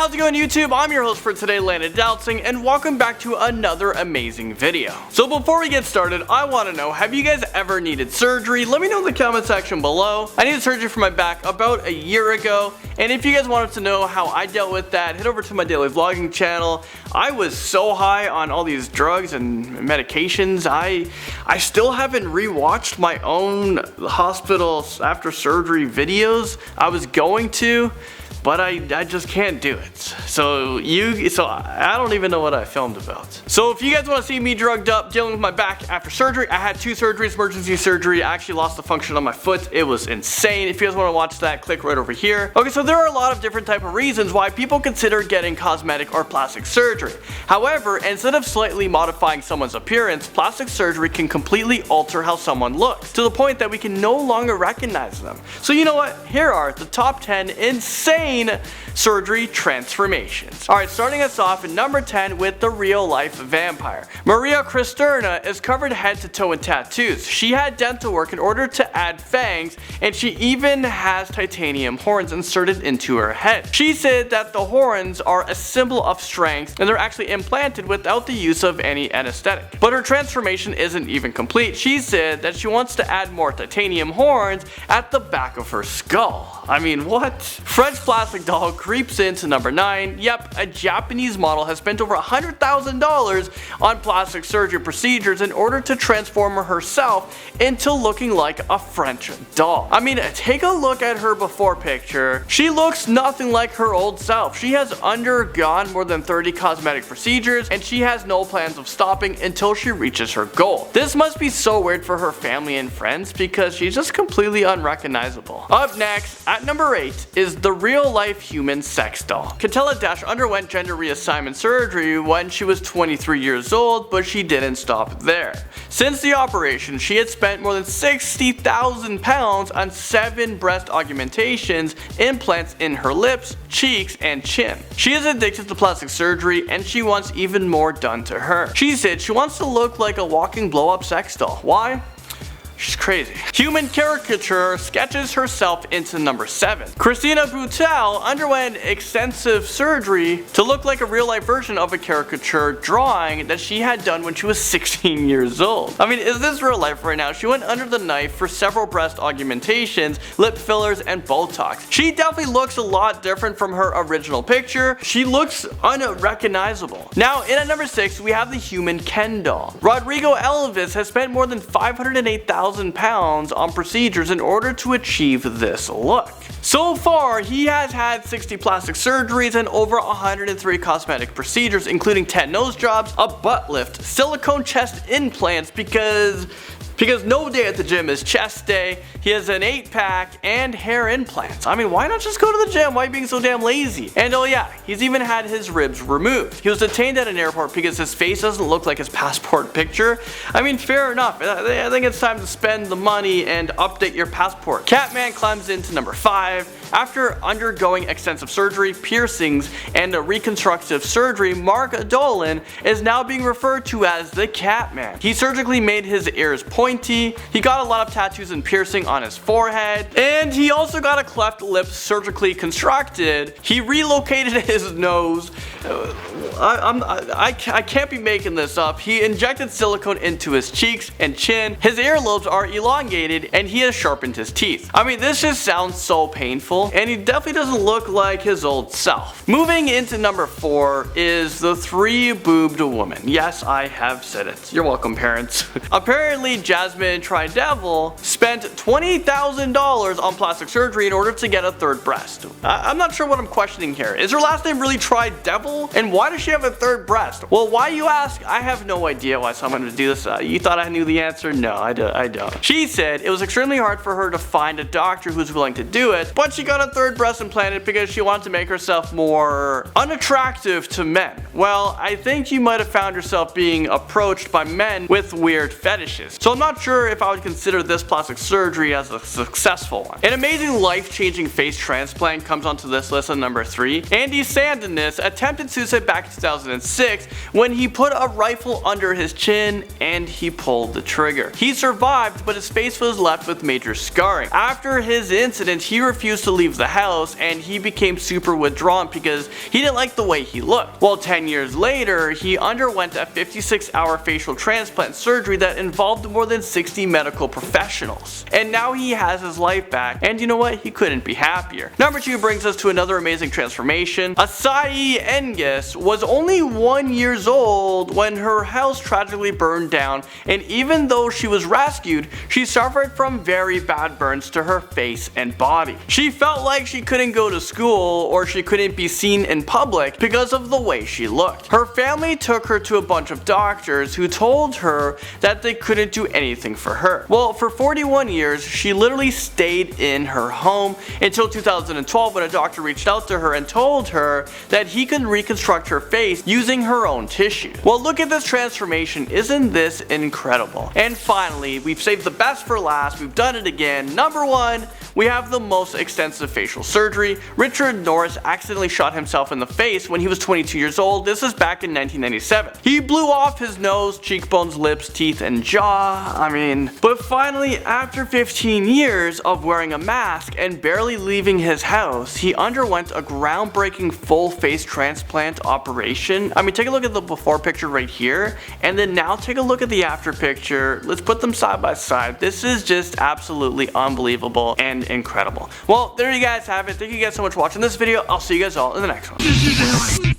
How's it going, YouTube? I'm your host for today, Landon Doutzing, and welcome back to another amazing video. So before we get started, I want to know, have you guys ever needed surgery? Let me know in the comment section below. I needed surgery for my back about a year ago, and if you guys wanted to know how I dealt with that, head over to my daily vlogging channel. I was so high on all these drugs and medications, I still haven't rewatched my own hospital after surgery videos. I was going to, but I just can't do it. So I don't even know what I filmed about. So if you guys want to see me drugged up dealing with my back after surgery, I had 2 surgeries, emergency surgery. I actually lost the function on my foot. It was insane. If you guys want to watch that, click right over here. Okay, so there are a lot of different type of reasons why people consider getting cosmetic or plastic surgery. However, instead of slightly modifying someone's appearance, plastic surgery can completely alter how someone looks, to the point that we can no longer recognize them. So you know what? Here are the top 10 insane surgery transformations. Alright, starting us off at number 10 with the real life vampire. Maria Kristerna is covered head to toe in tattoos. She had dental work in order to add fangs, and she even has titanium horns inserted into her head. She said that the horns are a symbol of strength and they're actually implanted without the use of any anesthetic. But her transformation isn't even complete. She said that she wants to add more titanium horns at the back of her skull. I mean, what? French plastic doll creeps into number 9. Yep, a Japanese model has spent over $100,000 on plastic surgery procedures in order to transform herself into looking like a French doll. I mean, take a look at her before picture. She looks nothing like her old self. She has undergone more than 30 cosmetic procedures, and she has no plans of stopping until she reaches her goal. This must be so weird for her family and friends because she's just completely unrecognizable. Up next, at number 8 is the real-life human sex doll. Katella Dash underwent gender reassignment surgery when she was 23 years old, but she didn't stop there. Since the operation, she had spent more than 60,000 pounds on 7 breast augmentations, implants in her lips, cheeks, and chin. She is addicted to plastic surgery, and she wants even more done to her. She said she wants to look like a walking blow-up sex doll. Why? She's crazy. Human Caricature sketches herself into number 7. Christina Boutel underwent extensive surgery to look like a real-life version of a caricature drawing that she had done when she was 16 years old. I mean, is this real life right now? She went under the knife for several breast augmentations, lip fillers, and Botox. She definitely looks a lot different from her original picture. She looks unrecognizable. Now, in at number 6, we have the human Ken doll. Rodrigo Elvis has spent more than 508,000 pounds on procedures in order to achieve this look. So far, he has had 60 plastic surgeries and over 103 cosmetic procedures, including 10 nose jobs, a butt lift, silicone chest implants because no day at the gym is chest day. He has an 8-pack and hair implants. I mean, why not just go to the gym? Why are you being so damn lazy? And oh yeah, he's even had his ribs removed. He was detained at an airport because his face doesn't look like his passport picture. I mean, fair enough. I think it's time to spend the money and update your passport. Catman climbs into number 5. After undergoing extensive surgery, piercings, and a reconstructive surgery, Mark Dolan is now being referred to as the Catman. He surgically made his ears pointy, he got a lot of tattoos and piercing on his forehead, and he also got a cleft lip surgically constructed. He relocated his nose. I can't be making this up. He injected silicone into his cheeks and chin. His earlobes are elongated, and he has sharpened his teeth. I mean, this just sounds so painful, and he definitely doesn't look like his old self. Moving into number 4 is the 3-boobed woman. Yes, I have said it. You're welcome, parents. Apparently, Jasmine Tridevil spent $20,000 on plastic surgery in order to get a 3rd breast. I'm not sure what I'm questioning here. Is her last name really Tridevil? And why does she have a 3rd breast? Well, why you ask? I have no idea why someone would do this. You thought I knew the answer? No, I don't. She said it was extremely hard for her to find a doctor who's willing to do it, but she got a 3rd breast implanted because she wanted to make herself more unattractive to men. Well, I think you might have found yourself being approached by men with weird fetishes. So I'm not sure if I would consider this plastic surgery as a successful one. An amazing life-changing face transplant comes onto this list at number 3. Andy Sandness attempted attempted suicide back in 2006 when he put a rifle under his chin and he pulled the trigger. He survived, but his face was left with major scarring. After his incident, he refused to leave the house and he became super withdrawn because he didn't like the way he looked. Well, 10 years later, he underwent a 56-hour facial transplant surgery that involved more than 60 medical professionals. And now he has his life back, and you know what? He couldn't be happier. Number 2 brings us to another amazing transformation. Asai Engis was only 1 year old when her house tragically burned down, and even though she was rescued, she suffered from very bad burns to her face and body. She felt like she couldn't go to school or she couldn't be seen in public because of the way she looked. Her family took her to a bunch of doctors who told her that they couldn't do anything for her. Well, for 41 years, she literally stayed in her home until 2012 when a doctor reached out to her and told her that he could reconstruct her face using her own tissue. Well, look at this transformation. Isn't this incredible? And finally, we've saved the best for last. We've done it again. Number 1, we have the most extensive facial surgery. Richard Norris accidentally shot himself in the face when he was 22 years old. This is back in 1997. He blew off his nose, cheekbones, lips, teeth, and jaw. But finally, after 15 years of wearing a mask and barely leaving his house, he underwent a groundbreaking full face transplant operation. Take a look at the before picture right here, and then now take a look at the after picture. Let's put them side by side. This is just absolutely unbelievable and incredible. Well, there you guys have it. Thank you guys so much for watching this video. I'll see you guys all in the next one.